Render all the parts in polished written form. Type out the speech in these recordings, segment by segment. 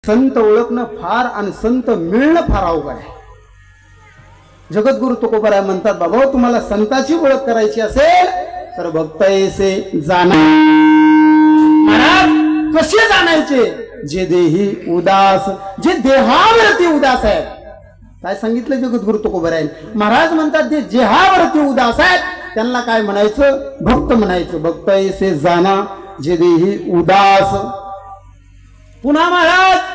संत ओळखणं फार आणि संत मिळणं फार अवघड आहे. जगद्गुरु तुकोबाराय म्हणतात, बाबा तुम्हाला संताची ओळख करायची असेल तर भक्त ऐसे जाणा. महाराज कसे जाणायचे? जे देही उदास, जे देहावरती उदास आहेत. काय सांगितलं जगद्गुरु तुकोबाराय महाराज म्हणतात, जे देहावरती उदास आहेत त्यांना काय म्हणायचं? भक्त म्हणायचं. भक्त ऐसे जाणा जे देही उदास. पुन्हा महाराज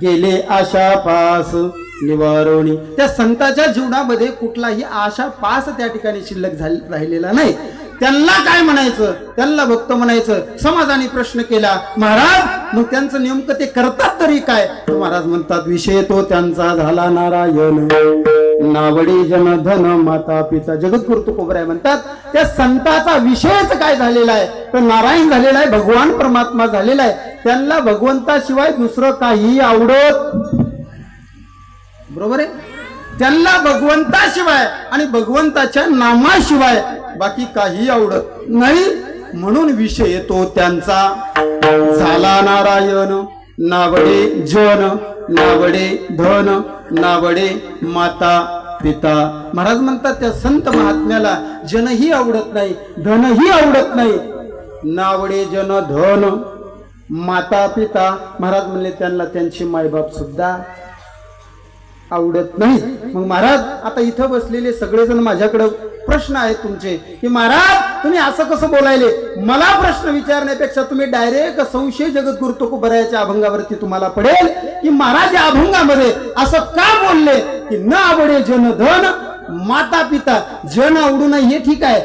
गेले आशा पास निवारणी. त्या संताच्या जीवनामध्ये कुठलाही आशा पास त्या ठिकाणी शिल्लक राहिलेला नाही. त्यांना काय म्हणायचं? त्यांना भक्त म्हणायचं. समाजाने प्रश्न केला, महाराज मग त्यांचं नेमकं ते करतात तरी काय? महाराज म्हणतात, विषय तो त्यांचा झाला नारायण, नावडी जन धन माता पिता. जगद्गुरु तुकोबाराय म्हणतात, त्या संताचा विषयच काय झालेला आहे? तर नारायण झालेला आहे, भगवान परमात्मा झालेला आहे. त्यांना भगवंताशिवाय दुसरं काही आवडत. बरोबर आहे? त्यांना भगवंताशिवाय आणि भगवंताच्या नामाशिवाय बाकी काही आवडत नाही. म्हणून विषय तो त्यांचा झाला नारायण, नावडे जन, नावडे धन, नावडे माता पिता. महाराज म्हणतात, त्या संत महात्म्याला जनही आवडत नाही, धनही आवडत नाही. नावडे जन धन माता पिता. महाराज म्हणले त्यांना त्यांचे मायबाप सुद्धा आवडत नाही. मग महाराज आता इथं बसलेले सगळेजण माझ्याकडे प्रश्न आहेत तुमचे, की महाराज तुम्ही असं कसं बोलायले? मला प्रश्न विचारण्यापेक्षा तुम्ही डायरेक्ट संशय जगद्गुरु तुकोबारायच्या अभंगावरती तुम्हाला पडेल, की महाराज या अभंगामध्ये असं का बोलले की न आवडे जन धन माता पिता. जन आवडू नये हे ठीक आहे,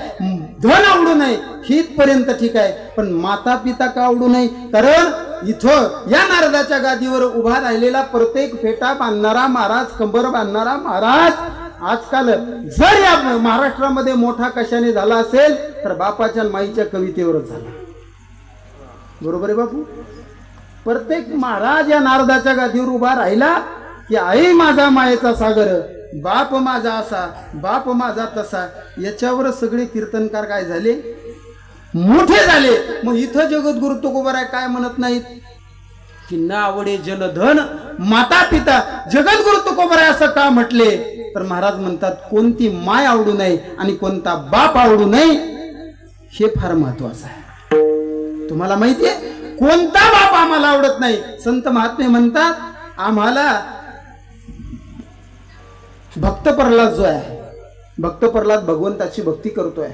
धन आवडू नये हितपर्यंत ठीक आहे, पण माता पिता का आवडू नये? कारण इथं या नारदाच्या गादीवर उभा राहिलेला प्रत्येक फेटा बांधणारा महाराज, कंबर बांधणारा महाराज, आजकाल जर या महाराष्ट्रामध्ये मोठा कशाने झाला असेल तर बापाच्या माईच्या कवितेवरच झाला. बरोबर आहे बापू? प्रत्येक महाराज या नारदाच्या गादीवर उभा राहिला की आई माझा मायेचा सागर, बाप माझा असा, बाप माझा तसा. याच्यावर सगळे कीर्तनकार काय झाले? मोठे झाले. मग इथं जगद्गुरु तुकोबाराय काय म्हणत नाहीत की ना आवडे जनधन माता पिता. जगद्गुरु तुकोबाराय असं का म्हटले? तर महाराज म्हणतात, कोणती माय आवडू नये आणि कोणता बाप आवडू नये हे फार महत्वाचं आहे. तुम्हाला माहितीये कोणता बाप आम्हाला आवडत नाही? संत महात्मे म्हणतात, आम्हाला भक्त प्रल्हाद जो आहे, भक्त प्रल्हाद भगवंताची भक्ती करतोय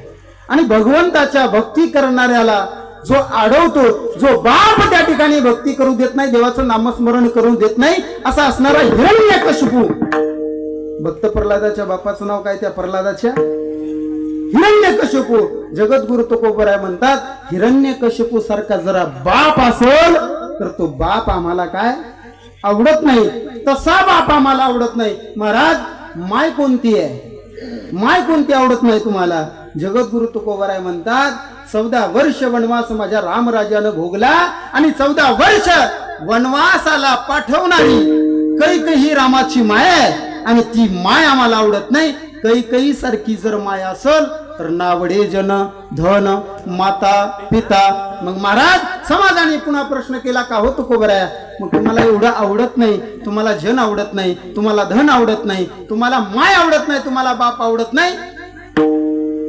आणि भगवंताच्या भक्ती करणाऱ्याला जो अडवतो, जो बाप त्या ठिकाणी भक्ती करू देत नाही, देवाचं नामस्मरण करू देत नाही, असा असणारा हिरण्यकशिपू. भक्त प्रल्हादाच्या बापाचं नाव काय? त्या प्रल्हादाच्या हिरण्यकशिपू. जगद्गुरु तुकोबाराय म्हणतात, हिरण्यकशिपू सारखा जरा बाप असेल तर तो बाप आम्हाला काय आवडत नाही, तसा बाप आम्हाला आवडत नाही. महाराज माय कोणती आहे? माय कोणती आवडत नाही तुम्हाला? जगद्गुरु तुकोबाराय म्हणतात, 14 वर्ष वनवास माझ्या रामराजानं भोगला आणि 14 वर्ष वनवासाला पाठवणारी कैकेयी रामाची माय आहे आणि ती माय आम्हाला आवडत नाही. कैकेयी सारखी जर माय असेल तर नावडे जन धन माता पिता. मग महाराज समाजाने पुन्हा प्रश्न केला, का हो तुकोबाराय मग तुम्हाला एवढं आवडत नाही, तुम्हाला जन आवडत नाही, तुम्हाला धन आवडत नाही, तुम्हाला माय आवडत नाही, तुम्हाला बाप आवडत नाही,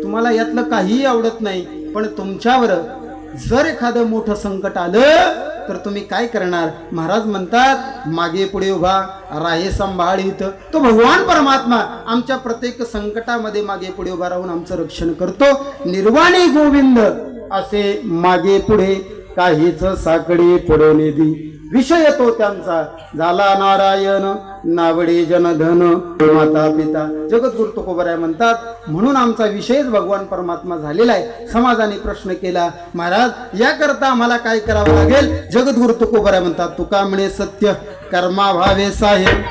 तुम्हाला यातलं काहीही आवडत नाही, पण तुमच्यावर जर एखादं मोठं संकट आलं तर तुम्ही काय करणार? महाराज म्हणतात, मागे पुढे उभा राहे सांभाळीत. तो भगवान परमात्मा आमच्या प्रत्येक संकटामध्ये मागे पुढे उभा राहून आमचं रक्षण करतो. निर्वाणी गोविंद असे मागे पुढे काहीच साकडे पडवणे दी. विषय तो त्यांचा झाला नारायण, नावडे जनधन माता पिता. जगद्गुरु तुकोबाराय म्हणतात, म्हणून आमचा विषयच भगवान परमात्मा झालेला आहे. समाजाने प्रश्न केला, महाराज याकरता आम्हाला काय करावं लागेल? जगद्गुरु तुकोबाराय म्हणतात, तुका म्हणे सत्य कर्मा भावे साहेब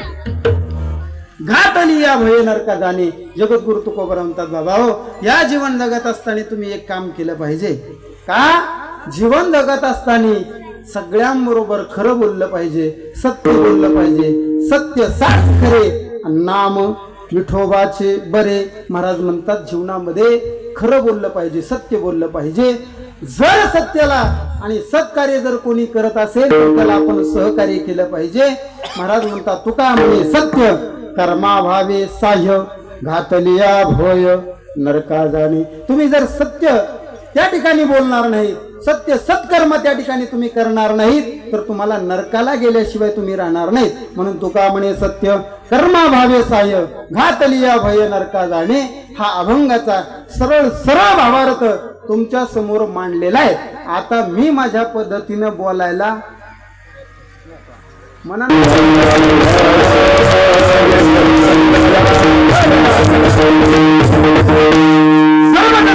घातली या भय नरका जाणे. जगद्गुरु तुकोबाराय म्हणतात, बाबा हो या जीवन जगत असताना तुम्ही एक काम केलं पाहिजे. का? जीवन जगत असताना सगळ्यांबरोबर खरं बोललं पाहिजे, सत्य बोललं पाहिजे. सत्य साच खरे, नाम विठोबाचे बरे. महाराज म्हणतात, जीवनामध्ये खरं बोललं पाहिजे, सत्य बोललं पाहिजे. जर सत्याला आणि सत्कार्य जर कोणी करत असेल तर त्याला आपण सहकार्य केलं पाहिजे. महाराज म्हणतात तुका म्हणे सत्य कर्माभावे साह्य घातलिया भोय नरका जाणे. तुम्ही जर सत्य त्या ठिकाणी बोलणार नाही, सत्य सत्कर्म त्या ठिकाणी तुम्ही करणार नाहीत तर तुम्हाला नरकाला गेल्याशिवाय तुम्ही राहणार नाहीत. म्हणून तुका म्हणे सत्य कर्माभावे साह्य घातलिया भय नरका जाणे हा अभंगाचा सरळ सरळ भावार्थ तुमच्या समोर मांडलेला आहे. आता मी माझ्या पद्धतीनं बोलायला म्हणा.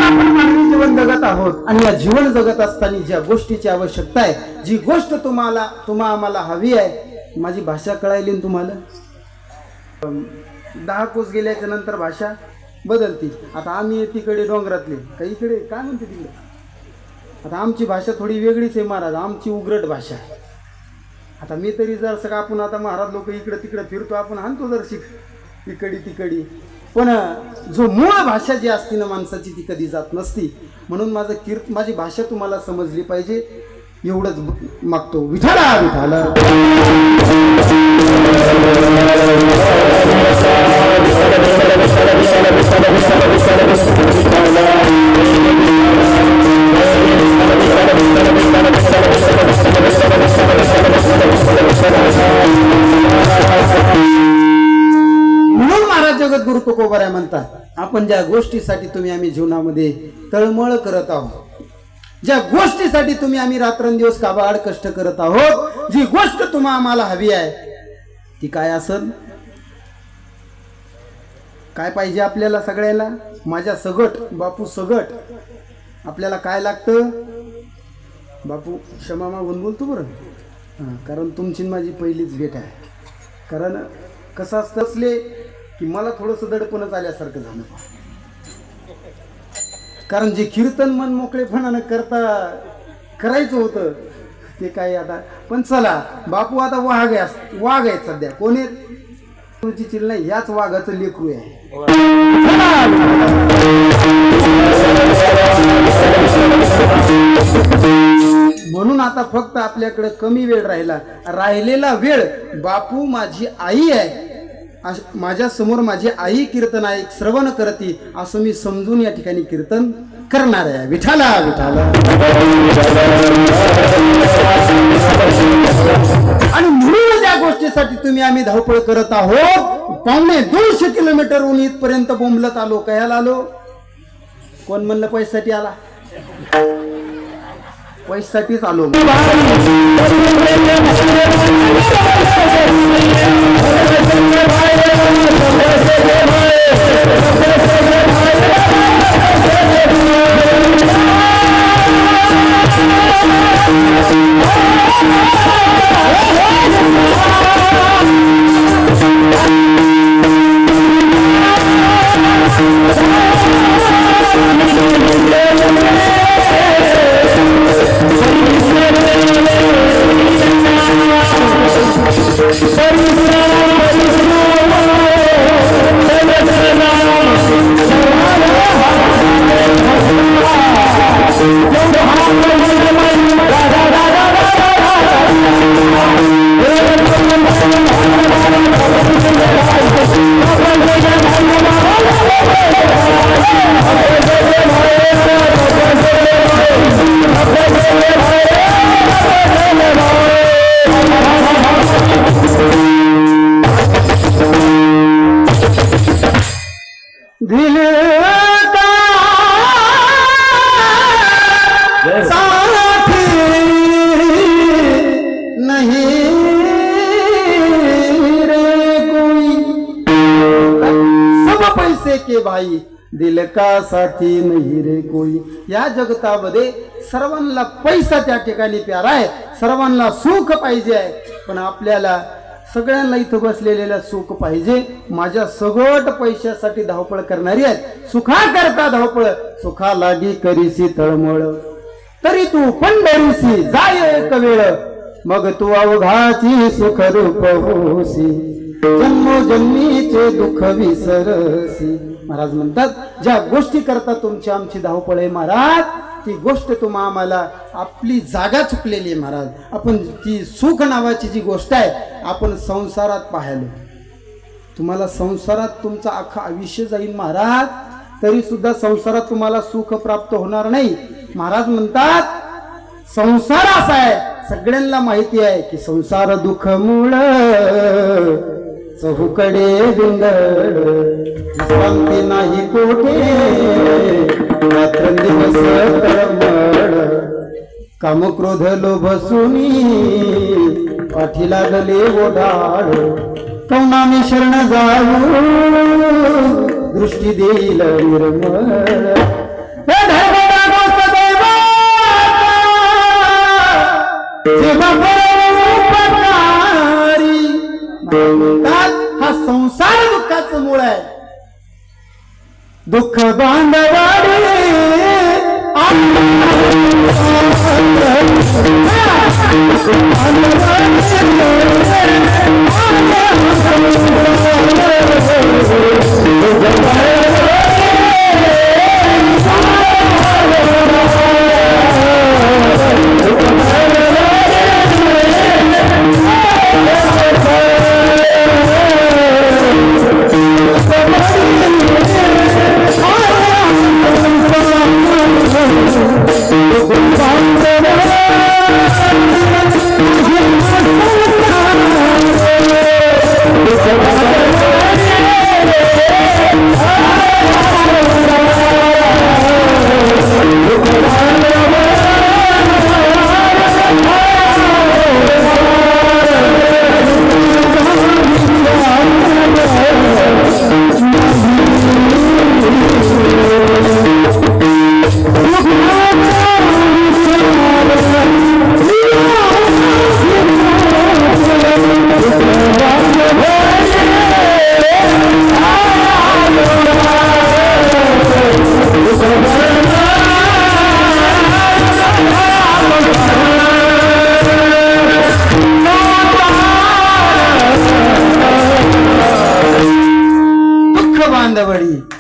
आपण मानवी जीवन जगत आहोत आणि या जीवन जगत असताना ज्या गोष्टीची आवश्यकता आहे, जी गोष्ट तुम्हा आम्हाला हवी आहे. माझी भाषा कळायली ना तुम्हाला. 10 कोस गेल्याच्या नंतर भाषा बदलती. आता आम्ही तिकडे डोंगरातले काही इकडे काय म्हणते तिकडे. आता आमची भाषा थोडी वेगळीच आहे महाराज, आमची उग्रट भाषा. आता मी तरी जर सगळं आपण आता महाराज लोक इकडे तिकडे फिरतो, आपण आणतो जर शिक इकडी तिकडी, पण जो मूळ भाषा जी असती ना माणसाची ती कधी जात नसती. म्हणून माझी भाषा तुम्हाला समजली पाहिजे एवढंच मागतो. विठाला विठाला म्हणून महाराज जगद्गुरु तुकोबाराय म्हणतात आपण ज्या गोष्टीसाठी तुम्ही आम्ही जीवनामध्ये तळमळ करत आहोत, ज्या गोष्टीसाठी तुम्ही आम्ही रात्रंदिवस काबाड कष्ट करत आहोत, जी गोष्ट तुम्हा आम्हाला हवी आहे ती काय असेल. काय पाहिजे आपल्याला सगळ्याला. माझ्या सगट बापू सगट आपल्याला काय लागतं. बापू क्षमा मागून बोलतो बरं. कारण तुमची माझी पहिलीच भेट आहे. कारण कसं असतं असले की मला थोडंसं दडपणच आल्यासारखं झालं. कारण जे कीर्तन मन मोकळेपणानं करायचं होतं ते काय आता. पण चला बापू आता वाघ आहेत सध्या. कोणी तुमची चिल नाही, याच वाघाचं लेकरू आहे. म्हणून आता फक्त आपल्याकडे कमी वेळ राहिलेला वेळ बापू माझी आई आहे, माझ्या समोर माझी आई कीर्तन आहे श्रवण करती असं मी समजून या ठिकाणी कीर्तन करणार आहे. विठाला विठाला. आणि म्हणून ज्या गोष्टीसाठी तुम्ही आम्ही धावपळ करत आहोत, 250 किलोमीटरहून इथपर्यंत बोंबलत आलो. कशाला आलो. कोण म्हणलं पैशासाठी आला. पैशासाठीच आलो. के भाई दिल का साथी नहीं रे कोई. या जगतामध्ये सर्वांना पैसा त्या ठिकाणी प्यारा आहे, सर्वांना सुख पाहिजे आहे, पण आपल्याला सगळ्यांना इथं बसलेल्या सुख पाहिजे. माझ्या सगट पैशासाठी धावपळ करणारी आहेत. सुखा करता धावपळ सुखा लागी करीसी तळमळ, तरी तू पंढरीसी जाय एक वेळ, मग तू अवघाची सुख रूप होसी, जन्मोजन्मीचे दुःख विसरसी. महाराज म्हणतात ज्या गोष्टी करता तुमची आमची धावपळ आहे महाराज, ती गोष्ट तुम्हा आम्हाला आपली जागा चुकलेली आहे महाराज. आपण ती सुख नावाची जी गोष्ट आहे आपण संसारात पाहिलो. तुम्हाला संसारात तुमचं अख्खं आयुष्य जाईल महाराज, तरी सुद्धा संसारात तुम्हाला सुख प्राप्त होणार नाही. महाराज म्हणतात संसार असा आहे, सगळ्यांना माहिती आहे की संसार दुःख मूळ चहूकडे बिंदड शांती नाही कोठे रात्र दिवस तळमळ काम क्रोध लोभ सुनी पाठी लागले ओढाड कौनाने शरण जाऊ दृष्टी देईल निर्मळ हा संसार दुःखाचं मूळ आहे. दुःख बांधवाडी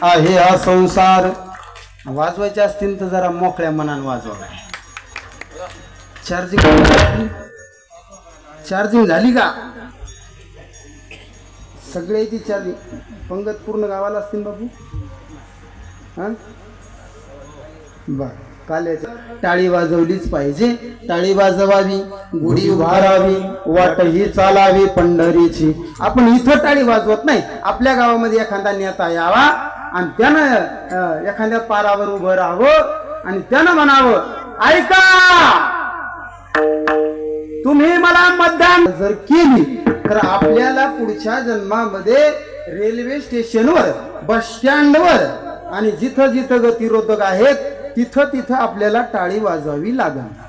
आहे हा संसार. वाजवायचे असतील तर जरा मोकळ्या मनानं वाजवा. चार्जिंग झाली का? सगळ्याची चार्जिंग पंगत पूर्ण गावाला असतील बाबू. हा बर काल टाळी वाजवलीच पाहिजे. टाळी वाजवावी, गुढी उभारावी, वाटही चालावी पंढरीची. आपण इथं टाळी वाजवत नाही. आपल्या गावामध्ये एखादा नेता यावा आणि त्यानं एखाद्या पारावर उभं राहावं आणि त्यानं म्हणावं ऐका तुम्ही मला मतदान जर केली तर आपल्याला पुढच्या जन्मामध्ये रेल्वे स्टेशनवर, बस स्टँडवर आणि जिथं जिथं गतिरोधक आहेत तिथं तिथं आपल्याला टाळी वाजवावी लागेल.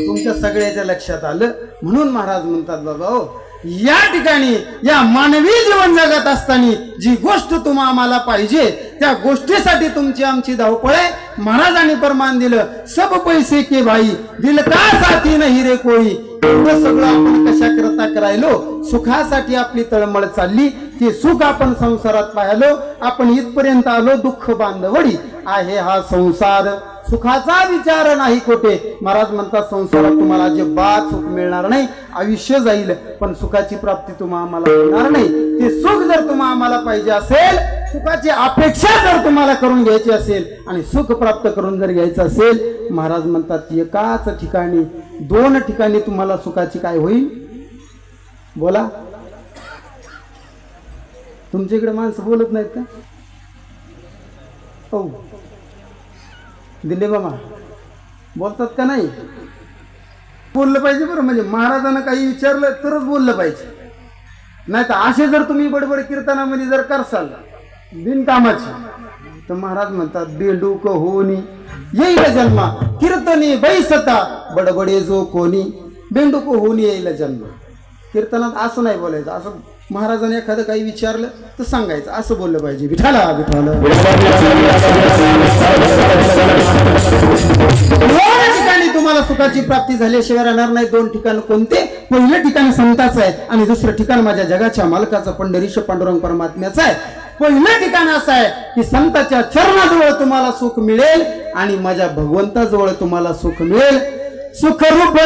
तुमच्या सगळ्याच्या लक्षात आलं म्हणून महाराज म्हणतात बाबा हो या ठिकाणी या मानवी जीवन जगत असताना जी गोष्ट तुम्हाला आम्हाला पाहिजे त्या गोष्टीसाठी तुमची आमची धावपळ आहे. महाराजांनी परमान दिलं सब पैसे के भाई दिल का साथी नाही रे कोळी. एवढं सगळं आपण कशा करता करायलो? सुखासाठी आपली तळमळ चालली. ते सुख आपण संसारात पाहिलो. आपण इथपर्यंत आलो. दुःख बांधवडी आहे हा संसार. सुखाचा विचार नाही कोठे. महाराज म्हणतात संसारात तुम्हाला अजिबात सुख मिळणार नाही. आयुष्य जाईल पण सुखाची प्राप्ती तुम्हाला आम्हाला होणार नाही. ते सुख जर तुम्हाला आम्हाला पाहिजे असेल, सुखाची अपेक्षा जर तुम्हाला करून घ्यायची असेल आणि सुख प्राप्त करून जर घ्यायचं असेल, महाराज म्हणतात एकाच ठिकाणी दोन ठिकाणी तुम्हाला सुखाची काय होईल? बोला. तुमच्या इकडे माणसं बोलत नाहीत का? हो दिले बाबा बोलतात का नाही? बोललं पाहिजे बरं. म्हणजे महाराजांना काही विचारलं तरच बोललं पाहिजे. नाही तर असे जर तुम्ही बडबड कीर्तनामध्ये जर करसाल बिनकामाची तर महाराज म्हणतात बेडूक होनी येईल जन्मा कीर्तनी बैसता बडबडे जो कोणी. बेंडूक होऊन येईल जन्म. कीर्तनात असं नाही बोलायचं. असं महाराजांनी एखादं काही विचारलं तर सांगायचं. असं बोललं पाहिजे. विठाला विठाला. ठिकाणी तुम्हाला तुम्हाला सुखाची प्राप्ती झाल्याशिवाय राहणार नाही. दोन ठिकाण कोणते? पहिलं ठिकाण संताचं आहे आणि दुसरं ठिकाण माझ्या जगाच्या मालकाचं पंढरीश पांडुरंग परमात्म्याचं आहे. पहिलं ठिकाण असं आहे की संताच्या चरणाजवळ तुम्हाला सुख मिळेल आणि माझ्या भगवंताजवळ तुम्हाला सुख मिळेल. सुखरूप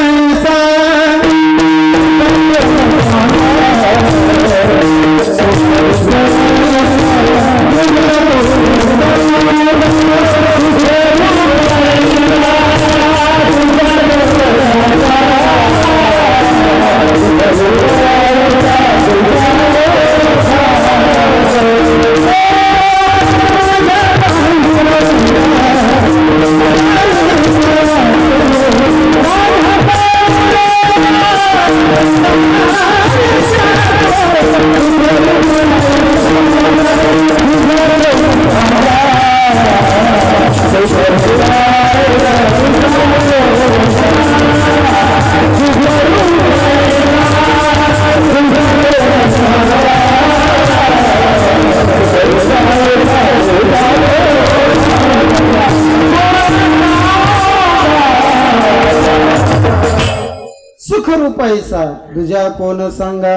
पैसा तुझ्या कोण सांगा.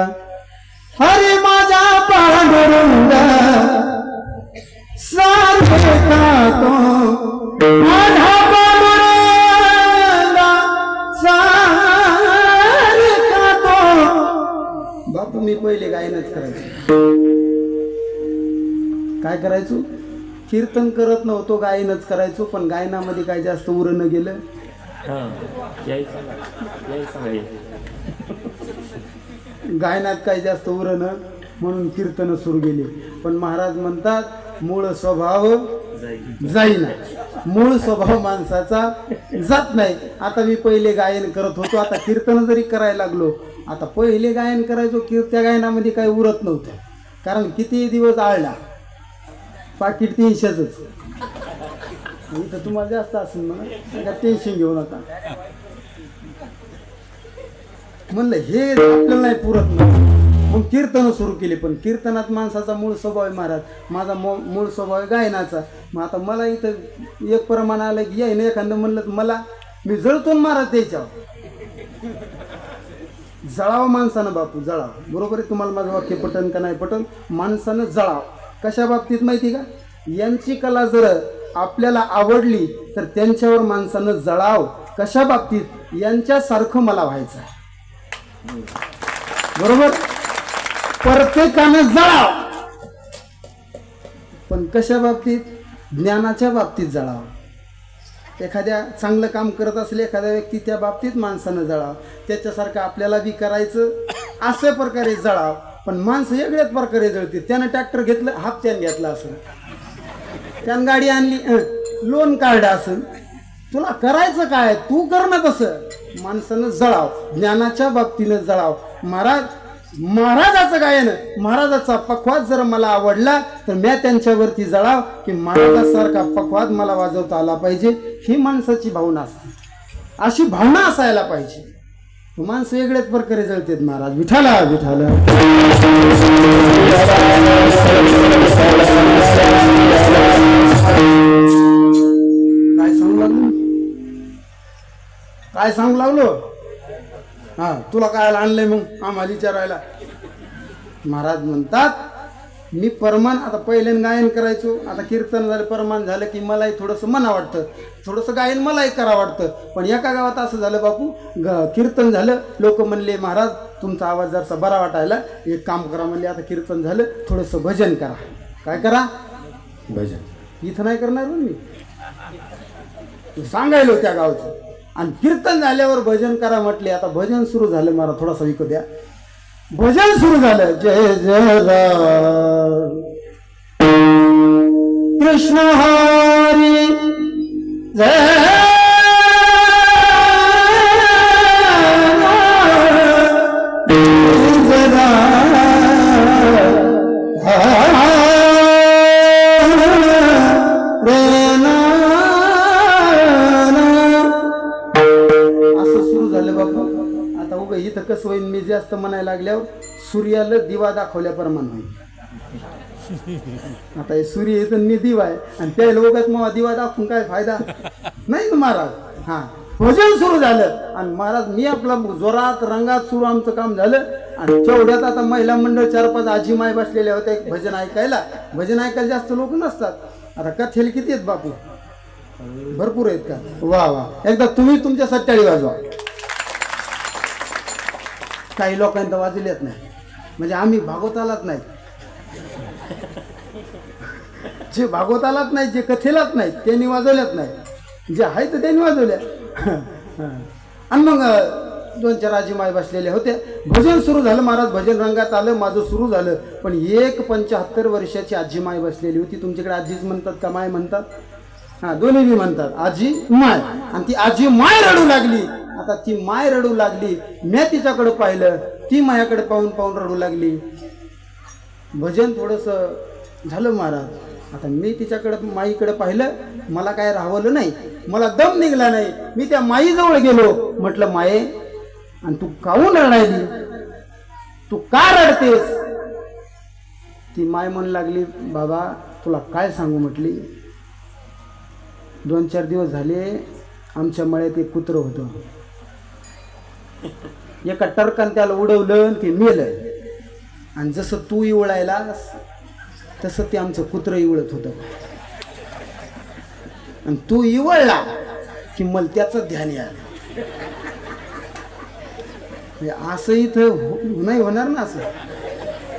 हरे माझ्या पांडुरंगा सारखे का तो माझा पांडुरंगा सारखा तो. बापू मी पहिले गायनच करायचो. काय करायचो? कीर्तन करत नव्हतो, गायनच करायचो. पण गायनामध्ये काय जास्त उरण गेलं. गायनात काही जास्त उरण म्हणून कीर्तन सुरू केली. पण महाराज म्हणतात मूळ स्वभाव जाईना. मूळ स्वभाव माणसाचा जात नाही. आता मी पहिले गायन करत होतो, आता कीर्तन जरी करायला लागलो. आता पहिले गायन करायचो, त्या गायनामध्ये काही उरत नव्हतं. कारण किती दिवस आळला पाकिट 300च. इथं तुम्हाला जास्त असेल म्हणा, टेन्शन घेऊ नका. म्हणलं हे आपल्याला नाही पुरत नाही, मग कीर्तन सुरू केली. पण कीर्तनात माणसाचा मूळ स्वभाव आहे महाराज. माझा मूळ स्वभाव आहे गायनाचा. मग आता मला इथं एक प्रमाण आलं की यायनं एखादं म्हणलं तर मला मी जळतो महाराज त्याच्यावर. जळावं माणसानं बापू, जळावं. बरोबर आहे. तुम्हाला माझं वाक्य पटन का नाही पटन? माणसानं जळावं. कशा बाबतीत माहिती का? यांची कला जर आपल्याला आवडली तर त्यांच्यावर माणसानं जळाव. कशा बाबतीत? यांच्यासारखं मला व्हायचं आहे. बरोबर. प्रत्येकानं जळाव. पण कशा बाबतीत? ज्ञानाच्या बाबतीत जळाव. एखाद्या चांगलं काम करत असले एखाद्या व्यक्ती, त्या बाबतीत माणसानं जळाव. त्याच्यासारखं आपल्याला बी करायचं अशा प्रकारे जळाव. पण माणसं वेगळ्याच प्रकारे जळते. त्यानं ट्रॅक्टर घेतलं, हप्त्यानं घेतला असेल. त्यानं गाडी आणली, लोन काढलं असेल. तुला करायचं काय? तू कर ना तसं. माणसानं जळाव. ज्ञानाच्या बाबतीनं जळाव. महाराजाचं गायन, महाराजाचा पखवाज जर मला आवडला तर मी त्यांच्यावरती जळाव की महाराजासारखा पखवाज मला वाजवता आला पाहिजे. ही माणसाची भावना असते. अशी भावना असायला पाहिजे. माणसं वेगळ्याच प्रकारे जळतात महाराज. विठाला विठाला. काय सांगू लागलो? काय सांगू लागलो? हा, तुला काय आणलंय मग आम्हाला विचारायला? महाराज म्हणतात मी परमान. आता पहिल्यानं गायन करायचो, आता कीर्तन झालं, परमान झालं की मलाही थोडंसं मना वाटतं, थोडंसं गायन मलाही करा वाटतं. पण एका गावात असं झालं बापू, कीर्तन झालं, लोक म्हणले महाराज तुमचा आवाज जरासा बरा वाटायला, एक काम करा म्हणले. आता कीर्तन झालं, थोडंसं भजन करा. काय करा? भजन. इथं नाही करणार मी, सांगायलो त्या गावचं. आणि कीर्तन झाल्यावर भजन करा म्हटले. आता भजन सुरू झालं. मला थोडासा विकत द्या. भजन सुरू झालं. जय जय राम कृष्ण हरी जय इथं कसं होईल? मी जास्त म्हणायला लागल्यावर सूर्याला दिवा दाखवल्याप्रमाणे होईल. आता हे सूर्य इथं मी दिवा आहे आणि त्या लोकात मग दिवा दाखवून काय फायदा नाही महाराज. हा, भजन सुरू झालं आणि महाराज मी आपला जोरात रंगात सुरू आमचं काम झालं आणि तेवढ्यात आता महिला मंडळ 4-5 आजी माय बसलेल्या होत्या भजन ऐकायला जास्त लोक नसतात. आता कथेल किती आहेत बापू? भरपूर आहेत का? वा वा, एकदा तुम्ही तुमच्या 47 वाजवा. काही लोकांना वाजवल्यात नाही, म्हणजे आम्ही भागवतालाच नाही, जे भागवतालाच नाही, जे कथेलाच नाही त्यांनी वाजवल्यात नाही, जे आहे तर त्यांनी वाजवल्या. आणि मग 2-4 आजी माय बसलेल्या होत्या. भजन सुरू झालं, महाराज भजन रंगात आलं, माझं सुरू झालं. पण एक 75 वर्षाची आजी माय बसलेली होती. तुमच्याकडे आजीच म्हणतात का माय म्हणतात? हा, दोन्ही बी म्हणतात, आजी माय. आणि ती आजी माय रडू लागली. आता ती माय रडू लागली, मी तिच्याकडे पाहिलं, ती मायाकडे पाहून पाहून रडू लागली. भजन थोडस झालं महाराज. आता मी तिच्याकडे माईकडे पाहिलं, मला काय राहवलं नाही, मला दम निघला नाही. मी त्या माईजवळ गेलो, म्हटलं माये, आणि तू काहून रडायली, तू का रडतेस? ती माय म्हण लागली, बाबा तुला काय सांगू, म्हटली 2-4 दिवस झाले आमच्या मळ्यात एक कुत्रं होतं. एका टरकान त्याला उडवलं आणि ते मेलं. आणि जसं तू इवळायलास तसं ते आमचं कुत्रं इवळत होतं. आणि तू इवळला की मला त्याचं ध्यान यायला. असं इथं नाही होणार ना. असं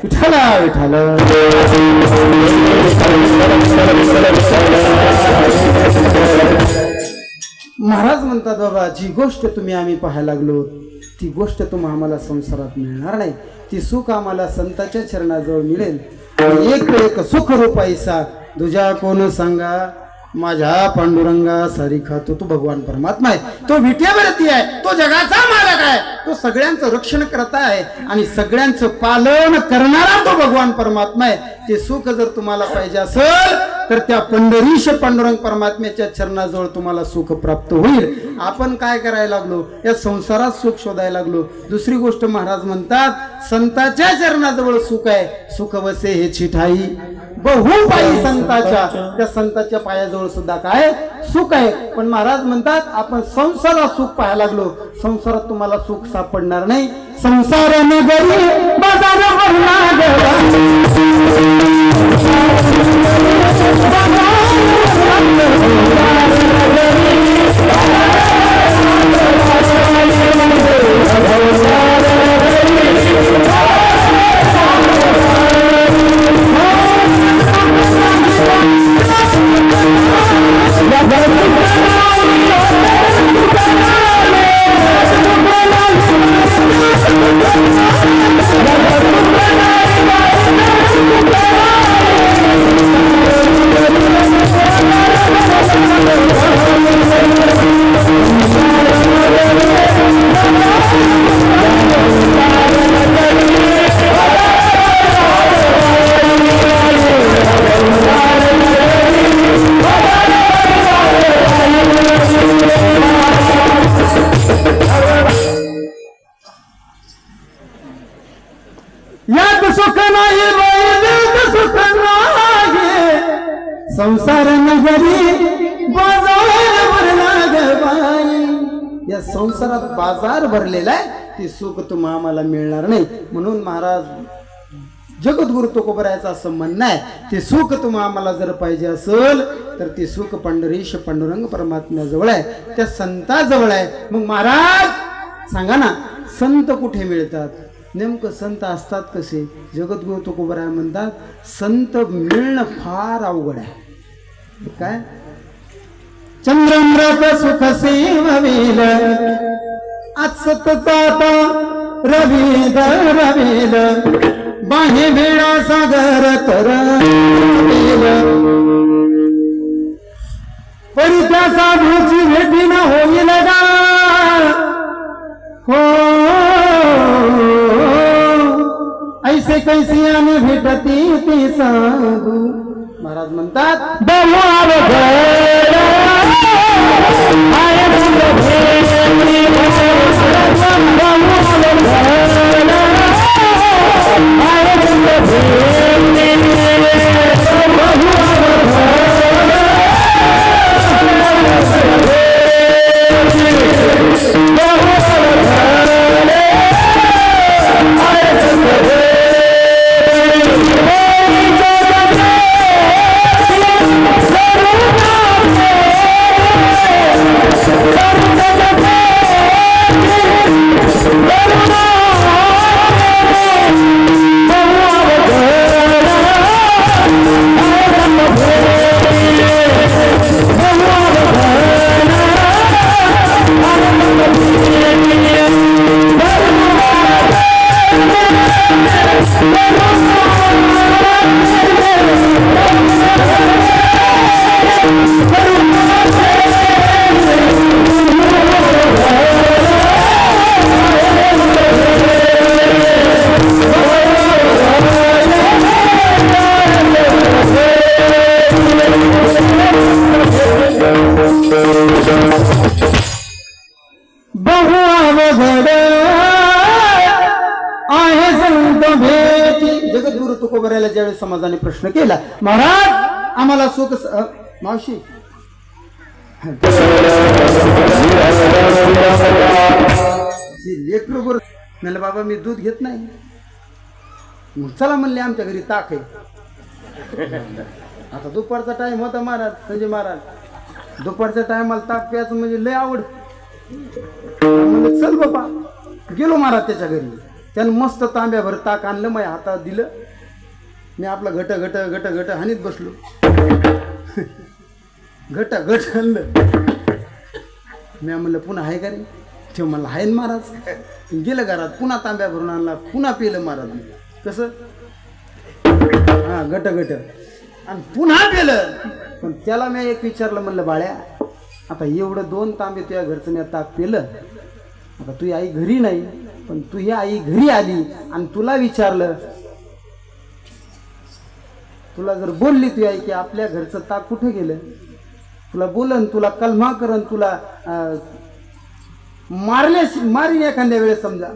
विठाला विठाला महाराज म्हणतात, बाबा जी गोष्ट तुम्ही आम्ही पाहायला लागलो ती गोष्ट तुम्हाला आम्हाला संसारात मिळणार नाही. ती सुख आम्हाला संतांच्या चरणाजवळ मिळेल. एक सुख रूपाईसा तुझ्या कोण सांगा, माझ्या पांडुरंगा सारी खातो. तो भगवान परमात्मा आहे, तो विट्यावरती आहे, तो जगाचा मालक आहे, तो सगळ्यांचं रक्षण करता आहे आणि सगळ्यांचं पालन करणारा तो भगवान परमात्मा आहे. ते सुख जर तुम्हाला पाहिजे असेल तर त्या पंढरीश पांडुरंग परमात्म्याच्या चरणाजवळ तुम्हाला सुख प्राप्त होईल. आपण काय करायला लागलो, या संसारात सुख शोधायला लागलो. दुसरी गोष्ट महाराज म्हणतात, संतांच्या चरणाजवळ सुख आहे. सुख वसे हे चिठाई बहु पायी संताच्या, त्या संतांच्या पायाजवळ सुद्धा काय सुख आहे. पण महाराज म्हणतात, आपण संसारात सुख पाहायला लागलो, संसारात तुम्हाला सुख सापडणार नाही. संसार नगरी बाजार संसार नगरी बाजार भरला ग बाई. या संसारात बाजार भरलेला आहे, ते सुख तुम्हाला आम्हाला मिळणार नाही. म्हणून महाराज जगद्गुरु तुकोबरायाचं असं म्हणणं आहे, ते सुख तुम्हाला आम्हाला जर पाहिजे असेल तर ते सुख पंढरीश पांडुरंग परमात्म्याजवळ आहे, त्या संताजवळ आहे. मग महाराज सांगा ना, संत कुठे मिळतात? नेमकं संत असतात कसे? जगद्गुरु तुकोबराय म्हणतात, संत मिळणं फार अवघड आहे. काय? चंद्रम्रत सुख सेववेल असत जाता रवीद रवेल बाहे वेळा सागर तर परी त्या साधूची भेटी न होईल गा. हो ऐसे कैसी आम्ही भेटती ती साधू. महाराज म्हणतात, तुकोबऱ्याला ज्यावेळी समाजाने प्रश्न केला, महाराज आम्हाला सुख मावशी लेकरू बरोबर म्हणलं बाबा मी दूध घेत नाही. मग चला म्हणले आमच्या घरी ताक आहे. आता दुपारचा टाइम होता महाराज, संजय महाराज दुपारच्या टायमाला ताक प्यायचं म्हणजे लय आवड. म्हणलं चल बाबा. गेलो महाराज त्याच्या घरी. त्यानं मस्त तांब्याभर ताक आणलं, माझ्या हातात दिलं. मी आपला घट घट घट घट हानीत बसलो. घट घट आणलं. मी म्हणलं पुन्हा आहे का रे? ठेव म्हणलं आहे ना महाराज. गेलं घरात, पुन्हा तांब्या भरून आणला, पुन्हा पिलं महाराज. कसं हा घट घट आणि पुन्हा पिलं. पण त्याला मी एक विचारलं, म्हणलं बाळ्या आता एवढं 2 तांबे तुझ्या घरचं मी ताक पिलं, आता तुझी आई घरी नाही, पण तुझी आई घरी आली आणि तुला विचारलं, तुला जर बोलली तुझी आई की आपल्या घरचं ताक कुठे गेलं, तुला बोलन, तुला कलमा करन, तुला मारीन एखाद्या वेळेस समजा.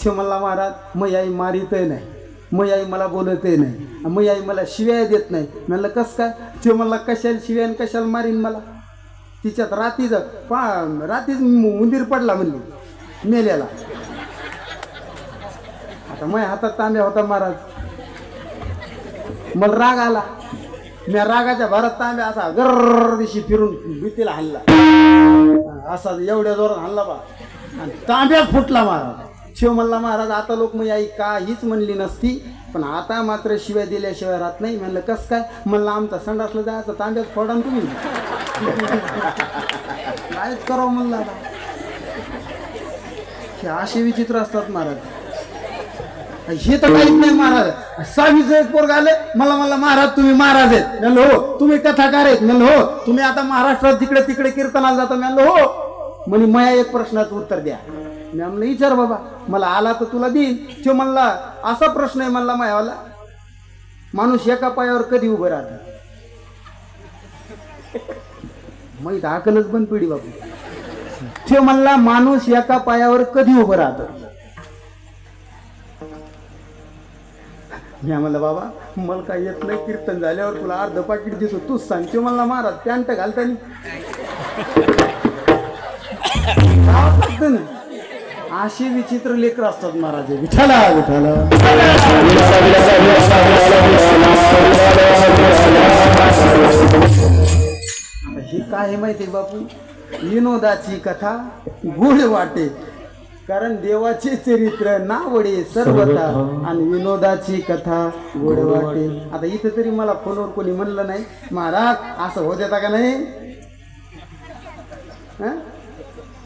ते मला महाराज मग आई मारितही नाही, मग आई मला बोलतही नाही, मग आई मला शिव्या देत नाही. म्हणलं कस काय? ते मला कशाला शिव्या आणि कशाला मारीन मला? तिच्यात रात्रीच उंदीर पडला म्हणली मेल्याला. आता माझ्या हातात तांब्या होता महाराज. मला राग आला. मी रागाच्या भरात तांब्या असा गर्र दिशी फिरून भीतीला हाणला. असा एवढ्या जोरात हाणला बा आणि तांब्या फुटला महाराज. शिव म्हणला महाराज आता लोक मग आई काहीच म्हणली नसती, पण आता मात्र शिव्या दिल्याशिवाय राहत नाही. म्हणलं कस काय? म्हणलं आमचा संडासला जायचं तांब्यात फोडा तुम्ही. कायच करावं म्हणलं आता. हे असे विचित्र असतात महाराज. हे तर काहीच नाही महाराज. 6वीचं एक पोरग आले मला महाराज तुम्ही महाराज आहेत. म्हणलं हो. तुम्ही कथाकार आहेत. म्हणलं हो. तुम्ही आता महाराष्ट्रात तिकडे तिकडे कीर्तनाला जाता. म्हणलं हो. म्हणे मया एक प्रश्नाचं उत्तर द्या. मी म्हणलं विचार बाबा, मला आला तर तुला देईन. तो म्हणला असा प्रश्न आहे म्हणला मायावाला, माणूस एका पायावर कधी उभं राहतं? माहीत अकलच बंद पिढी बापू. तो म्हणला माणूस एका पायावर कधी उभं राहतं? मी म्हणलं बाबा मला काय येत नाही, कीर्तन झाल्यावर तुला अर्ध पाकिट देतो, तूच सांग. तो म्हणला महाराज पॅन्ट घालतानी अशी विचित्र लेकर असतात महाराज. विठाला विठाला. हे काय माहिती बापू, विनोदाची कथा गोड वाटे, कारण देवाचे चरित्र नावडे सर्वथा आणि विनोदाची कथा गोड वाटे. आता इथं तरी मला फोनवर कोणी म्हणलं नाही महाराज असं होत येता का नाही,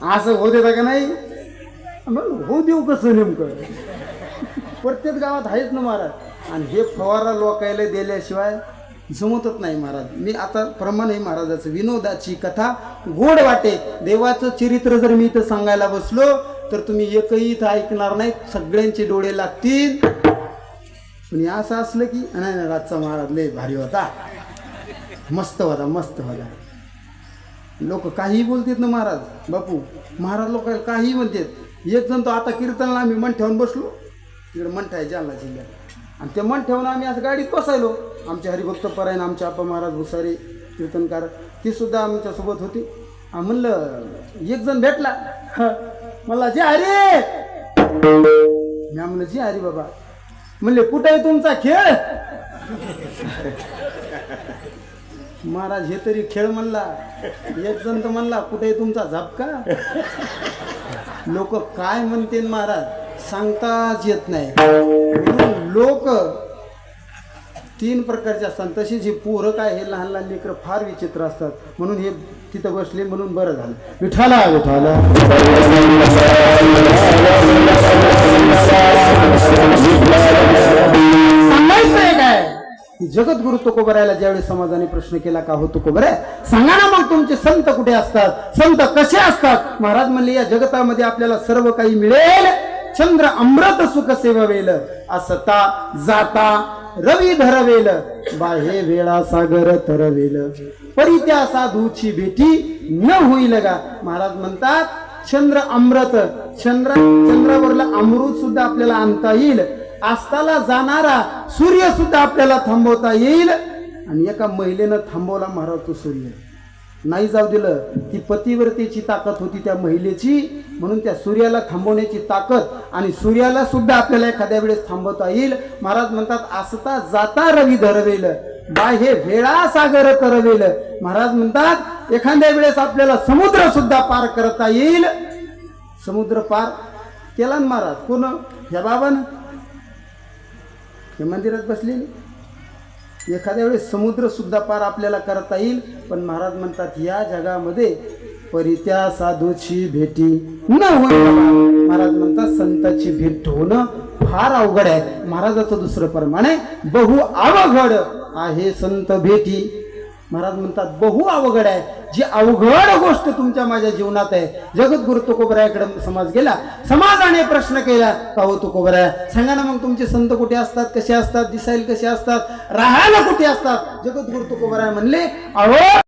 असं होत येता का नाही. हो देऊ कसं नेमकं? प्रत्येक गावात आहेच ना महाराज. आणि हे फवारा लोकायला दिल्याशिवाय जमतच नाही महाराज. मी आता प्रमाण आहे महाराजाचं, विनोदाची कथा गोड वाटे. देवाचं चरित्र जर मी इथं सांगायला बसलो तर तुम्ही एकही इथं ऐकणार नाही, सगळ्यांचे डोळे लागतील. पण असं असलं की नाही रातचा महाराज लय भारी होता, मस्त होता मस्त होता. लोक काही बोलतात ना महाराज बापू. महाराज लोकांना काही म्हणतात. एक जण तो आता कीर्तनला आम्ही मन ठेवून बसलो, तिकडे मंठ आहे जालना जिल्ह्यात, आणि ते मन ठेवून आम्ही असं गाडीत बसायलो. आमचे हरिभक्त परायण आमचे आप्पा महाराज भुसारे कीर्तनकार ती सुद्धा आमच्यासोबत होती. म्हणलं एक जण भेटला, मला जे हरी. मी म्हणलं जे हरी बाबा. म्हणले कुठे आहे तुमचा खेळ? महाराज हे तरी खेळ म्हणला. एक जण तर म्हणला कुठे आहे तुमचा झपका. लोक काय म्हणते महाराज सांगताच येत नाही. लोक 3 प्रकारचे असतात. तशीच हे पोरं काय हे लहान लहान लेकरं फार विचित्र असतात. म्हणून हे तिथं बसले म्हणून बरं झालं. विठाला विठाला. सांगायचंय काय? जगद्गुरु तुकोबरायला ज्यावेळी समाजाने प्रश्न केला का हो तुकोबराय सांगा ना मग तुमचे संत कुठे असतात, संत कसे असतात? महाराज म्हणले या जगतामध्ये आपल्याला सर्व काही मिळेल, चंद्र अमृत सुख सेववेल, असता जाता रवी धरवेल, बाहे वेळा सागर तरवेल, परी त्या साधूची भेटी न होईल गा. महाराज म्हणतात चंद्र अमृत, चंद्रावरला अमृत सुद्धा आपल्याला आणता येईल. अस्ताला जाणारा सूर्य सुद्धा आपल्याला थांबवता येईल आणि एका महिलेनं थांबवला महाराज तो सूर्य, नाही जाऊ दिलं. ती पतिव्रतेची ताकद होती त्या महिलेची, म्हणून त्या सूर्याला थांबवण्याची ताकद, आणि सूर्याला सुद्धा आपल्याला एखाद्या वेळेस थांबवता येईल. महाराज म्हणतात असता जाता रवी धरवेल, बाहे वेळा सागर करवेल. महाराज म्हणतात एखाद्या वेळेस आपल्याला समुद्र सुद्धा पार करता येईल. समुद्र पार केला ना महाराज, कोण? ह्या बाबानं हे मंदिरात बसलेले. एखाद्या वेळेस समुद्र सुद्धा पार आपल्याला करता येईल. पण महाराज म्हणतात या जगामध्ये परित्या साधूची भेटी न होईल. महाराज म्हणतात संताची भेट होणं फार अवघड आहे. महाराजाचं दुसरं प्रमाण आहे, बहु अवघड आहे संत भेटी. महाराज म्हणतात बहु अवघड आहे. जी अवघड गोष्ट तुमच्या माझ्या जीवनात आहे. जगद्गुरु तुकोबरायाकडे समाज गेला, समाजाने प्रश्न केला, का हो तुकोबराया सांगा ना मग तुमचे संत कुठे असतात, कसे असतात, दिसायला कसे असतात, राहायला कुठे असतात? जगद्गुरु तुकोबराया म्हणले, अहो